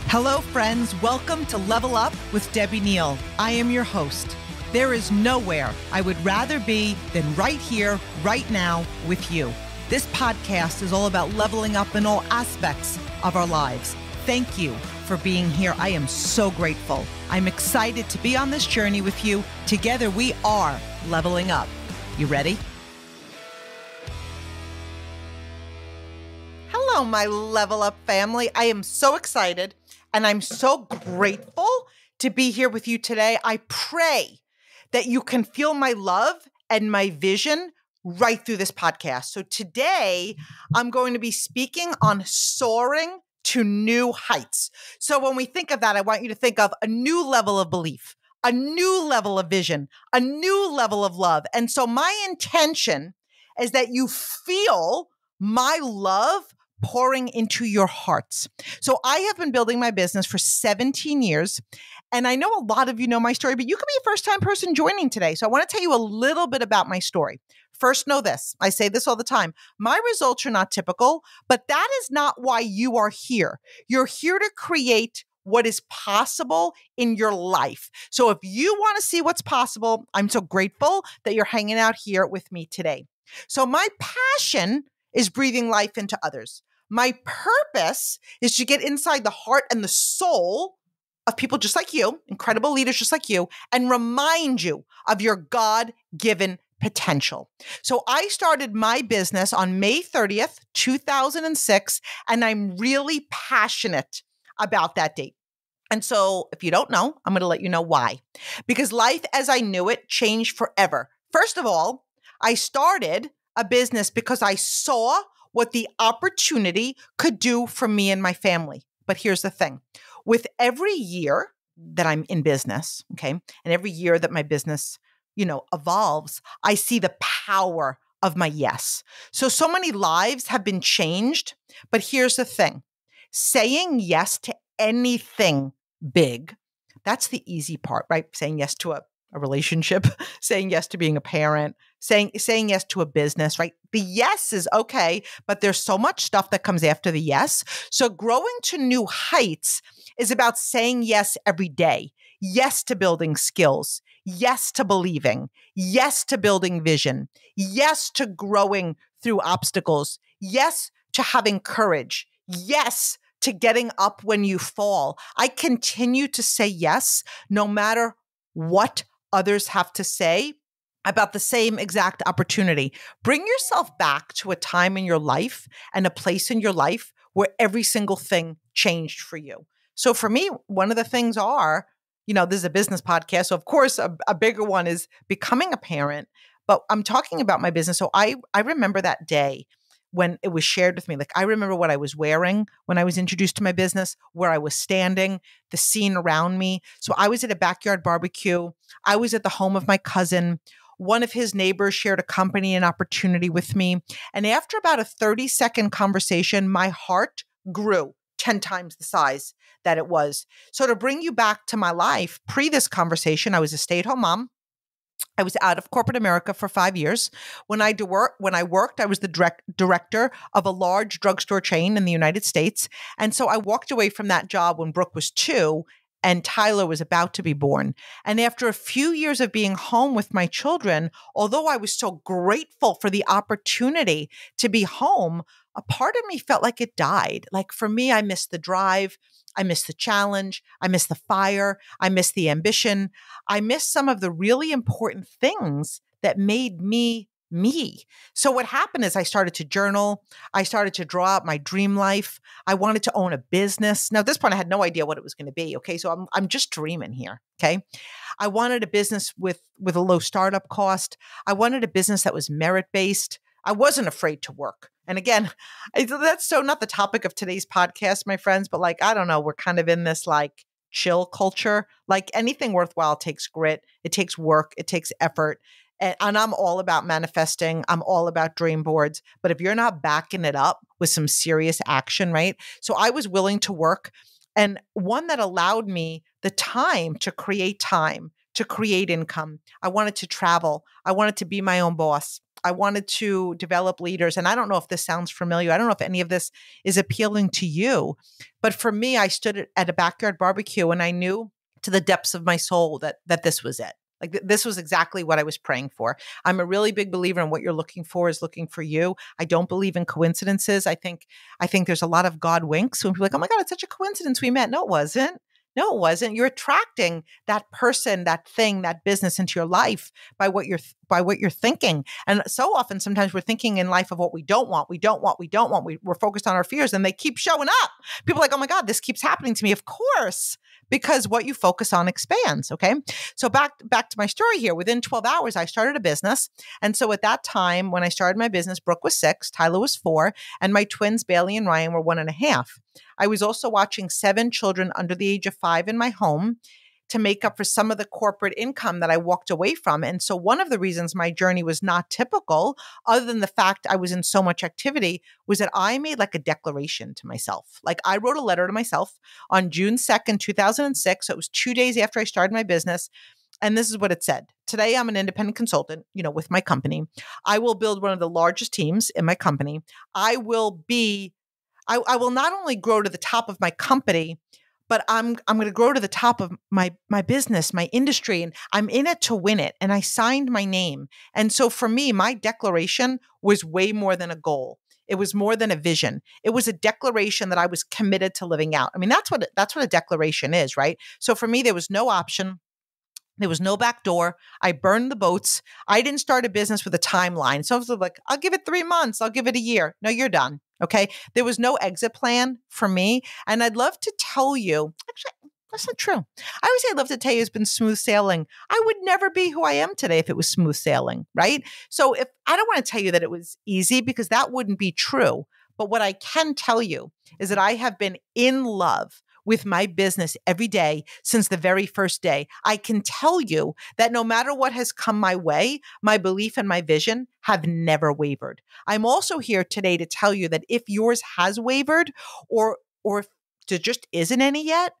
Hello, friends. Welcome to Level Up with Debbie Neal. I am your host. There is nowhere I would rather be than right here, right now with you. This podcast is all about leveling up in all aspects of our lives. Thank you for being here. I am so grateful. I'm excited to be on this journey with you. Together, we are leveling up. You ready? Hello, my Level Up family. I am so excited and I'm so grateful to be here with you today. I pray that you can feel my love and my vision right through this podcast. So today I'm going to be speaking on soaring to new heights. So when we think of that, I want you to think of a new level of belief, a new level of vision, a new level of love. And so my intention is that you feel my love pouring into your hearts. So I have been building my business for 17 years. And I know a lot of you know my story, but you could be a first-time person joining today. So I want to tell you a little bit about my story. First, know this. I say this all the time. My results are not typical, but that is not why you are here. You're here to create what is possible in your life. So if you want to see what's possible, I'm so grateful that you're hanging out here with me today. So my passion is breathing life into others. My purpose is to get inside the heart and the soul of people just like you, incredible leaders just like you, and remind you of your God-given potential. So I started my business on May 30th, 2006, and I'm really passionate about that date. And so if you don't know, I'm going to let you know why. Because life as I knew it changed forever. First of all, I started a business because I saw what the opportunity could do for me and my family. But here's the thing. With every year that I'm in business, okay, and every year that my business, evolves, I see the power of my yes. So many lives have been changed. But here's the thing. Saying yes to anything big, that's the easy part, right? Saying yes to a relationship, saying yes to being a parent, saying yes to a business, right? The yes is okay, but there's so much stuff that comes after the yes. So growing to new heights is about saying yes every day. Yes to building skills. Yes to believing. Yes to building vision. Yes to growing through obstacles. Yes to having courage. Yes to getting up when you fall. I continue to say yes no matter what others have to say about the same exact opportunity. Bring yourself back to a time in your life and a place in your life where every single thing changed for you. So for me, one of the things this is a business podcast. So of course, a bigger one is becoming a parent, but I'm talking about my business. So I remember that day when it was shared with me. Like I remember what I was wearing when I was introduced to my business, where I was standing, the scene around me. So I was at a backyard barbecue. I was at the home of my cousin. One of his neighbors shared a company and opportunity with me. And after about a 30-second conversation, my heart grew 10 times the size that it was. So to bring you back to my life, pre this conversation, I was a stay-at-home mom. I was out of corporate America for 5 years. When I worked, I was the director of a large drugstore chain in the United States. And so I walked away from that job when Brooke was 2 and Tyler was about to be born. And after a few years of being home with my children, although I was so grateful for the opportunity to be home, a part of me felt like it died. Like for me, I missed the drive. I miss the challenge. I miss the fire. I miss the ambition. I miss some of the really important things that made me me. So what happened is I started to journal. I started to draw out my dream life. I wanted to own a business. Now, at this point, I had no idea what it was going to be. Okay. So I'm just dreaming here. Okay. I wanted a business with a low startup cost. I wanted a business that was merit-based. I wasn't afraid to work. And again, that's so not the topic of today's podcast, my friends, but I don't know, we're kind of in this chill culture. Like anything worthwhile takes grit. It takes work. It takes effort. And I'm all about manifesting. I'm all about dream boards. But if you're not backing it up with some serious action, right? So I was willing to work, and one that allowed me the time, to create income. I wanted to travel. I wanted to be my own boss. I wanted to develop leaders. And I don't know if this sounds familiar. I don't know if any of this is appealing to you. But for me, I stood at a backyard barbecue and I knew to the depths of my soul that this was it. Like this was exactly what I was praying for. I'm a really big believer in what you're looking for is looking for you. I don't believe in coincidences. I think there's a lot of God winks when people are like, oh my God, it's such a coincidence we met. No, it wasn't. No, it wasn't. You're attracting that person, that thing, that business into your life by what you're thinking. And so often, sometimes we're thinking in life of what we don't want. We're focused on our fears and they keep showing up. People are like, oh my God, this keeps happening to me. Of course, because what you focus on expands. Okay. So back to my story here. Within 12 hours, I started a business. And so at that time, when I started my business, Brooke was 6, Tyler was 4, and my twins, Bailey and Ryan, were 1.5. I was also watching 7 children under the age of 5 in my home to make up for some of the corporate income that I walked away from. And so one of the reasons my journey was not typical, other than the fact I was in so much activity, was that I made like a declaration to myself. Like I wrote a letter to myself on June 2nd, 2006. So it was 2 days after I started my business. And this is what it said. Today, I'm an independent consultant, with my company. I will build one of the largest teams in my company. I will not only grow to the top of my company, but I'm going to grow to the top of my business, my industry, and I'm in it to win it. And I signed my name. And so for me, my declaration was way more than a goal. It was more than a vision. It was a declaration that I was committed to living out. I mean, that's what a declaration is, right? So for me, there was no option. There was no back door. I burned the boats. I didn't start a business with a timeline. So I was like, I'll give it 3 months. I'll give it a year. No, you're done. Okay. There was no exit plan for me. And I'd love to tell you, actually, that's not true. I always say I'd love to tell you it's been smooth sailing. I would never be who I am today if it was smooth sailing, right? So I don't want to tell you that it was easy because that wouldn't be true. But what I can tell you is that I have been in love with my business every day since the very first day. I can tell you that no matter what has come my way, my belief and my vision have never wavered. I'm also here today to tell you that if yours has wavered or if there just isn't any yet,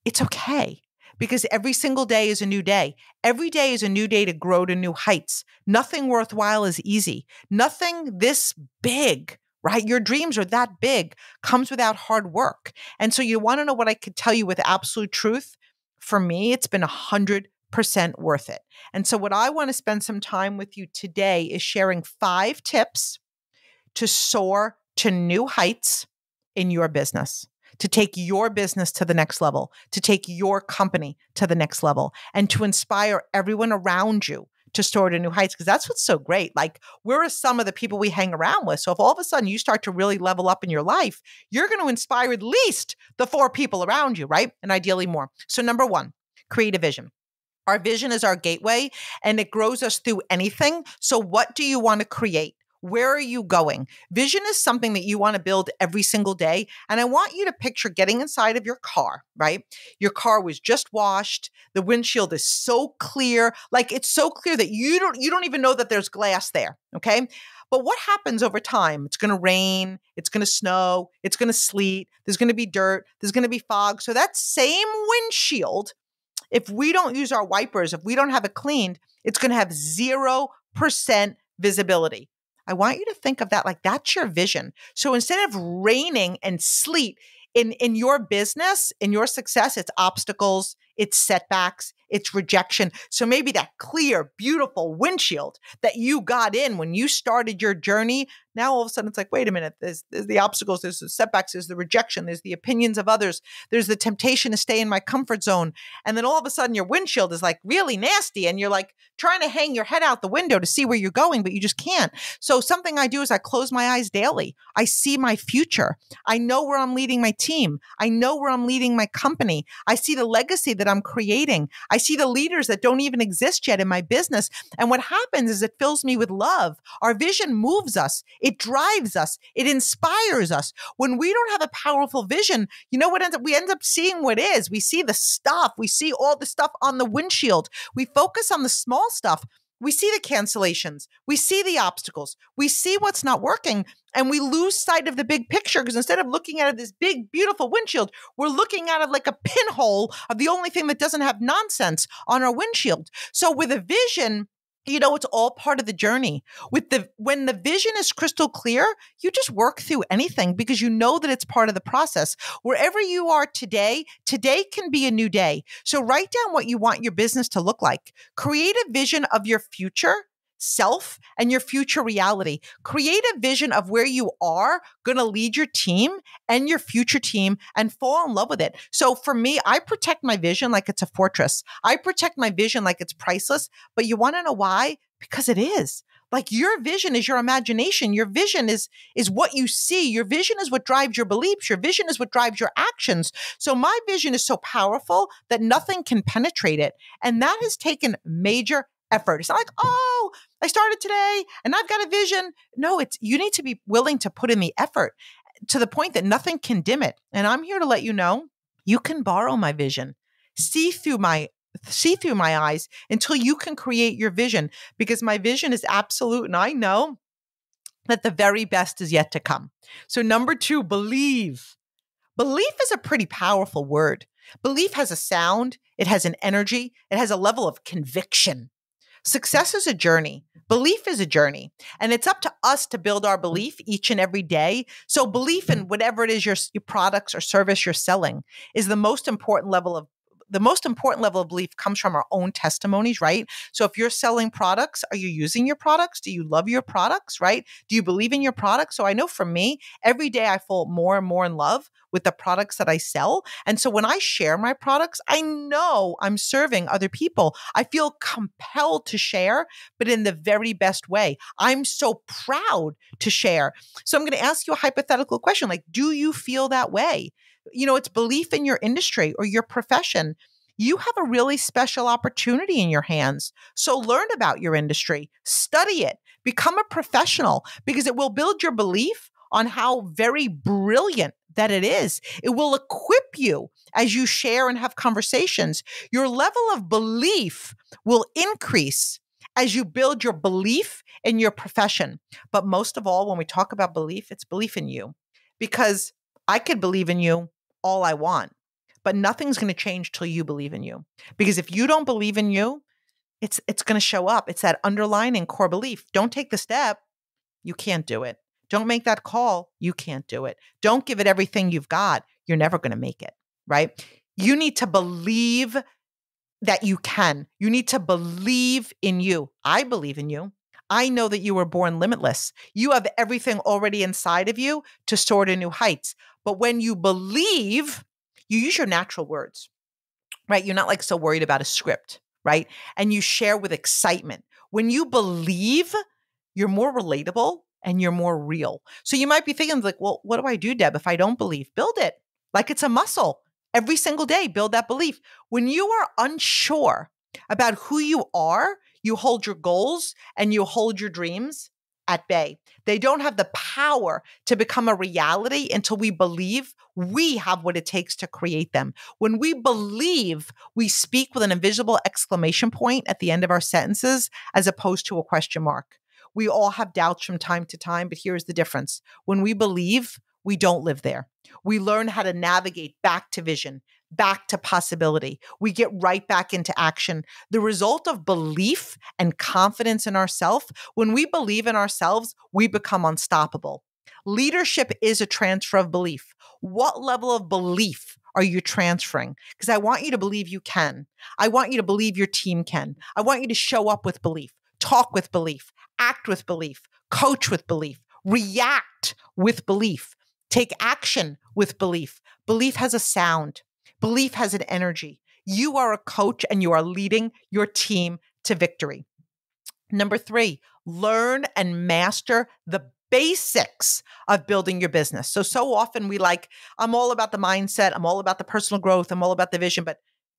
it's okay. Because every single day is a new day. Every day is a new day to grow to new heights. Nothing worthwhile is easy. Nothing this big, right? Your dreams are that big, comes without hard work. And so you want to know what I could tell you with absolute truth? For me, it's been 100% worth it. And so what I want to spend some time with you today is sharing 5 tips to soar to new heights in your business, to take your business to the next level, to take your company to the next level, and to inspire everyone around you to soar to new heights, because that's what's so great. Like we're a sum of the people we hang around with. So if all of a sudden you start to really level up in your life, you're going to inspire at least the 4 people around you, right? And ideally more. So number 1, create a vision. Our vision is our gateway and it grows us through anything. So what do you want to create? Where are you going? Vision is something that you want to build every single day. And I want you to picture getting inside of your car, right? Your car was just washed. The windshield is so clear. Like it's so clear that you don't even know that there's glass there. Okay. But what happens over time? It's going to rain. It's going to snow. It's going to sleet. There's going to be dirt. There's going to be fog. So that same windshield, if we don't use our wipers, if we don't have it cleaned, it's going to have 0% visibility. I want you to think of that like that's your vision. So instead of raining and sleet in your business, in your success, it's obstacles, it's setbacks, it's rejection. So maybe that clear, beautiful windshield that you got in when you started your journey, now all of a sudden it's like, wait a minute, there's the obstacles, there's the setbacks, there's the rejection, there's the opinions of others, there's the temptation to stay in my comfort zone. And then all of a sudden your windshield is like really nasty and you're like trying to hang your head out the window to see where you're going, but you just can't. So something I do is I close my eyes daily. I see my future. I know where I'm leading my team. I know where I'm leading my company. I see the legacy that I'm creating. I see the leaders that don't even exist yet in my business. And what happens is it fills me with love. Our vision moves us. It drives us. It inspires us. When we don't have a powerful vision, you know what ends up? We end up seeing what is. We see the stuff. We see all the stuff on the windshield. We focus on the small stuff. We see the cancellations. We see the obstacles. We see what's not working. And we lose sight of the big picture because instead of looking at this big, beautiful windshield, we're looking at it like a pinhole of the only thing that doesn't have nonsense on our windshield. So with a vision, It's all part of the journey. When the vision is crystal clear, you just work through anything because you know that it's part of the process. Wherever you are today can be a new day. So write down what you want your business to look like. Create a vision of your future self and your future reality. Create a vision of where you are going to lead your team and your future team and fall in love with it. So for me, I protect my vision like it's a fortress. I protect my vision like it's priceless. But you want to know why? Because it is. Like your vision is your imagination. Your vision is what you see. Your vision is what drives your beliefs. Your vision is what drives your actions. So my vision is so powerful that nothing can penetrate it. And that has taken major effort. It's not like, oh, I started today and I've got a vision. No, you need to be willing to put in the effort to the point that nothing can dim it. And I'm here to let you know, you can borrow my vision, see through my eyes until you can create your vision, because my vision is absolute. And I know that the very best is yet to come. So number 2, believe. Belief is a pretty powerful word. Belief has a sound. It has an energy. It has a level of conviction. Success is a journey. Belief is a journey. And it's up to us to build our belief each and every day. So belief in whatever it is your products or service you're selling is the most important level of belief comes from our own testimonies, right? So if you're selling products, are you using your products? Do you love your products, right? Do you believe in your products? So I know for me, every day I fall more and more in love with the products that I sell. And so when I share my products, I know I'm serving other people. I feel compelled to share, but in the very best way. I'm so proud to share. So I'm going to ask you a hypothetical question, like, do you feel that way? It's belief in your industry or your profession. You have a really special opportunity in your hands. So learn about your industry, study it, become a professional, because it will build your belief on how very brilliant that it is. It will equip you as you share and have conversations. Your level of belief will increase as you build your belief in your profession. But most of all, when we talk about belief, it's belief in you, because I could believe in you all I want, but nothing's going to change till you believe in you. Because if you don't believe in you, it's going to show up. It's that underlying core belief. Don't take the step. You can't do it. Don't make that call. You can't do it. Don't give it everything you've got. You're never going to make it, right? You need to believe that you can. You need to believe in you. I believe in you. I know that you were born limitless. You have everything already inside of you to soar to new heights. But when you believe, you use your natural words, right? You're not like so worried about a script, right? And you share with excitement. When you believe, you're more relatable and you're more real. So you might be thinking like, well, what do I do, Deb, if I don't believe? Build it like it's a muscle. Every single day, build that belief. When you are unsure about who you are, you hold your goals and you hold your dreams at bay. They don't have the power to become a reality until we believe we have what it takes to create them. When we believe, we speak with an invisible exclamation point at the end of our sentences as opposed to a question mark. We all have doubts from time to time, but here's the difference. When we believe, we don't live there. We learn how to navigate back to vision, back to possibility. We get right back into action. The result of belief and confidence in ourselves, when we believe in ourselves, we become unstoppable. Leadership is a transfer of belief. What level of belief are you transferring? Because I want you to believe you can. I want you to believe your team can. I want you to show up with belief, talk with belief, act with belief, coach with belief, react with belief, take action with belief. Belief has a sound. Belief has an energy. You are a coach and you are leading your team to victory. Number 3, learn and master the basics of building your business. So often I'm all about the mindset. I'm all about the personal growth. I'm all about the vision, but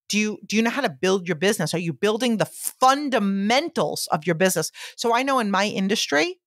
do you know how to build your business? Are you building the fundamentals of your business? So I know in my industry,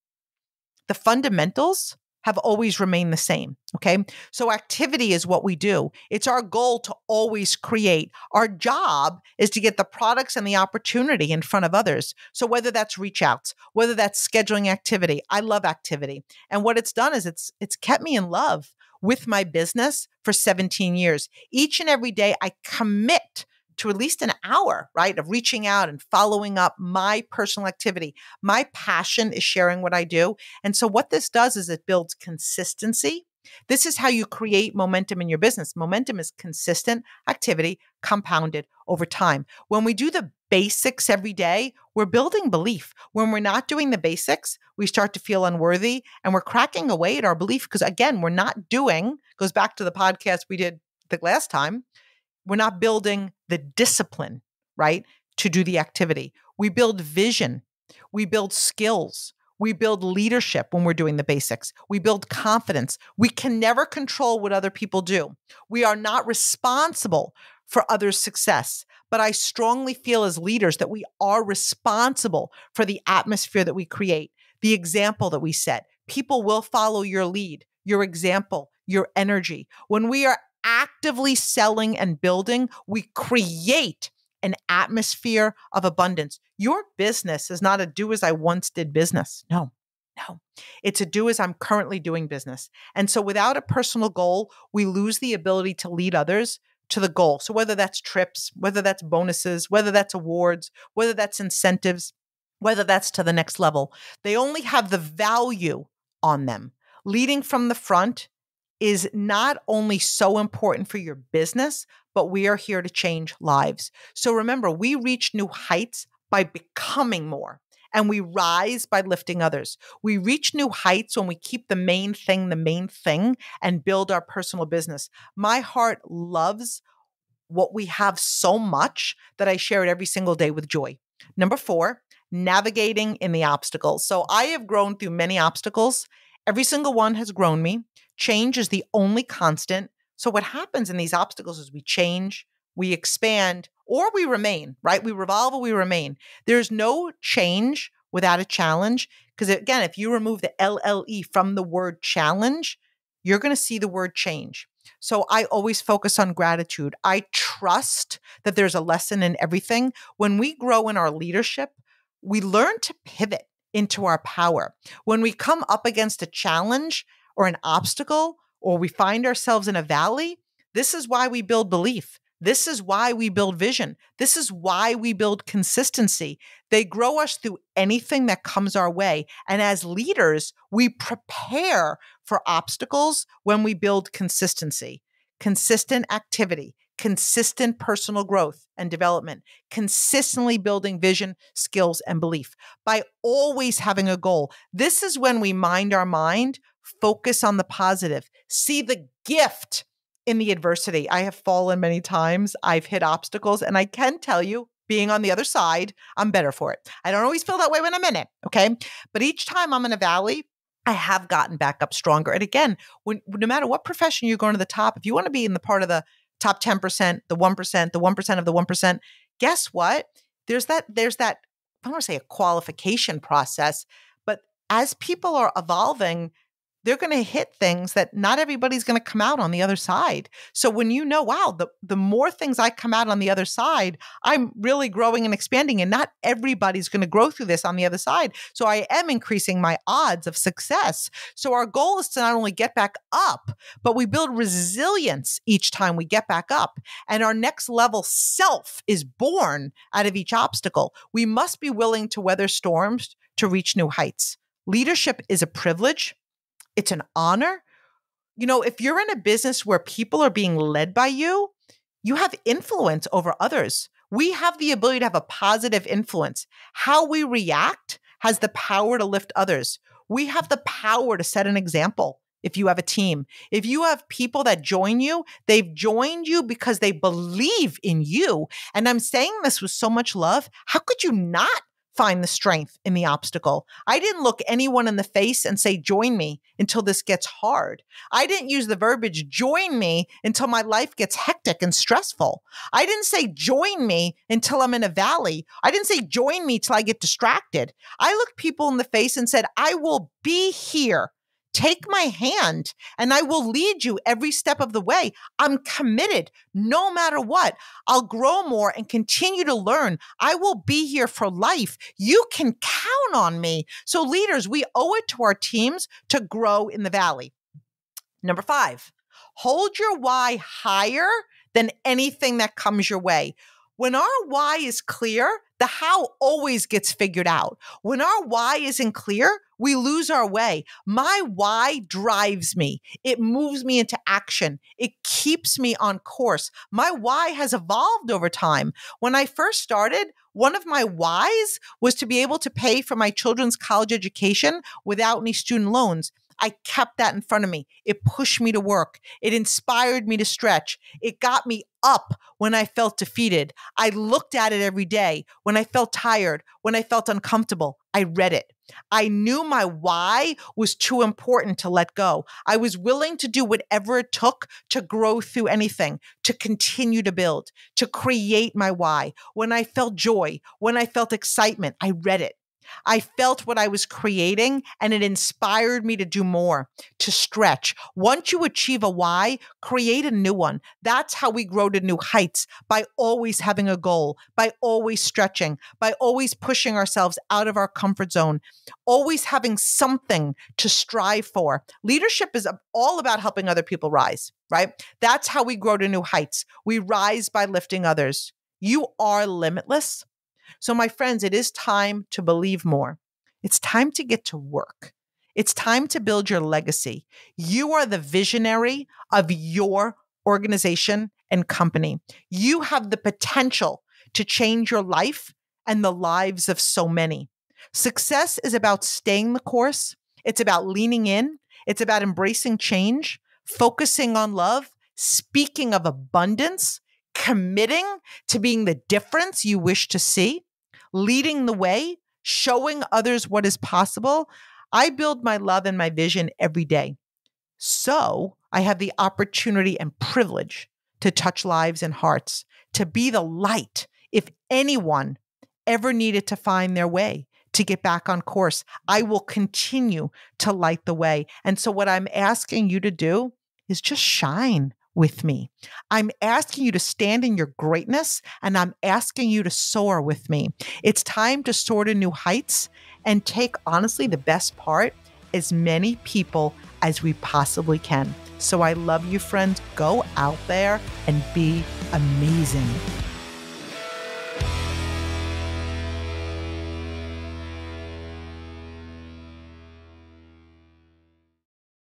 the fundamentals have always remained the same. Okay. So activity is what we do. It's our goal to always create. Our job is to get the products and the opportunity in front of others. So whether that's reach outs, whether that's scheduling activity, I love activity. And what it's done is it's kept me in love with my business for 17 years. Each and every day I commit to at least an hour, right, of reaching out and following up my personal activity. My passion is sharing what I do. And so what this does is it builds consistency. This is how you create momentum in your business. Momentum is consistent activity compounded over time. When we do the basics every day, we're building belief. When we're not doing the basics, we start to feel unworthy and we're cracking away at our belief because, again, we're not doing, goes back to the podcast we did the last time, we're not building the discipline, right, to do the activity. We build vision. We build skills. We build leadership when we're doing the basics. We build confidence. We can never control what other people do. We are not responsible for others' success. But I strongly feel as leaders that we are responsible for the atmosphere that we create, the example that we set. People will follow your lead, your example, your energy. When we are actively selling and building, we create an atmosphere of abundance. Your business is not a do as I once did business. No. It's a do as I'm currently doing business. And so without a personal goal, we lose the ability to lead others to the goal. So whether that's trips, whether that's bonuses, whether that's awards, whether that's incentives, whether that's to the next level, they only have the value on them. Leading from the front is not only so important for your business, but we are here to change lives. So remember, we reach new heights by becoming more, and we rise by lifting others. We reach new heights when we keep the main thing, and build our personal business. My heart loves what we have so much that I share it every single day with joy. Number 4, navigating in the obstacles. So I have grown through many obstacles. Every single one has grown me. Change is the only constant. So what happens in these obstacles is we change, we expand, or we remain, right? We revolve or we remain. There's no change without a challenge. Because again, if you remove the LLE from the word challenge, you're going to see the word change. So I always focus on gratitude. I trust that there's a lesson in everything. When we grow in our leadership, we learn to pivot into our power. When we come up against a challenge or an obstacle, or we find ourselves in a valley, this is why we build belief. This is why we build vision. This is why we build consistency. They grow us through anything that comes our way. And as leaders, we prepare for obstacles when we build consistency, consistent activity, consistent personal growth and development, consistently building vision, skills, and belief by always having a goal. This is when we mind our mind, focus on the positive, see the gift in the adversity. I have fallen many times. I've hit obstacles, and I can tell you, being on the other side, I'm better for it. I don't always feel that way when I'm in it, okay? But each time I'm in a valley, I have gotten back up stronger. And again, no matter what profession you're going to the top, if you want to be in the part of the top 10%, the 1%, the 1% of the 1%, guess what? There's that, I don't want to say a qualification process, but as people are evolving, they're going to hit things that not everybody's going to come out on the other side. So when you know, wow, the more things I come out on the other side, I'm really growing and expanding, and not everybody's going to grow through this on the other side. So I am increasing my odds of success. So our goal is to not only get back up, but we build resilience each time we get back up. And our next level self is born out of each obstacle. We must be willing to weather storms to reach new heights. Leadership is a privilege. It's an honor. You know, if you're in a business where people are being led by you, you have influence over others. We have the ability to have a positive influence. How we react has the power to lift others. We have the power to set an example. If you have a team, if you have people that join you, they've joined you because they believe in you. And I'm saying this with so much love. How could you not find the strength in the obstacle? I didn't look anyone in the face and say, join me until this gets hard. I didn't use the verbiage, join me until my life gets hectic and stressful. I didn't say, join me until I'm in a valley. I didn't say, join me till I get distracted. I looked people in the face and said, I will be here. Take my hand and I will lead you every step of the way. I'm committed no matter what. I'll grow more and continue to learn. I will be here for life. You can count on me. So leaders, we owe it to our teams to grow in the valley. Number 5, hold your why higher than anything that comes your way. When our why is clear, the how always gets figured out. When our why isn't clear, we lose our way. My why drives me. It moves me into action. It keeps me on course. My why has evolved over time. When I first started, one of my whys was to be able to pay for my children's college education without any student loans. I kept that in front of me. It pushed me to work. It inspired me to stretch. It got me up when I felt defeated. I looked at it every day. When I felt tired, when I felt uncomfortable, I read it. I knew my why was too important to let go. I was willing to do whatever it took to grow through anything, to continue to build, to create my why. When I felt joy, when I felt excitement, I read it. I felt what I was creating and it inspired me to do more, to stretch. Once you achieve a why, create a new one. That's how we grow to new heights, by always having a goal, by always stretching, by always pushing ourselves out of our comfort zone, always having something to strive for. Leadership is all about helping other people rise, right? That's how we grow to new heights. We rise by lifting others. You are limitless. So, my friends, it is time to believe more. It's time to get to work. It's time to build your legacy. You are the visionary of your organization and company. You have the potential to change your life and the lives of so many. Success is about staying the course. It's about leaning in. It's about embracing change, focusing on love, speaking of abundance, committing to being the difference you wish to see, leading the way, showing others what is possible. I build my love and my vision every day. So I have the opportunity and privilege to touch lives and hearts, to be the light if anyone ever needed to find their way, to get back on course. I will continue to light the way. And so what I'm asking you to do is just shine with me. I'm asking you to stand in your greatness, and I'm asking you to soar with me. It's time to soar to new heights and take, honestly, the best part, as many people as we possibly can. So I love you, friends. Go out there and be amazing.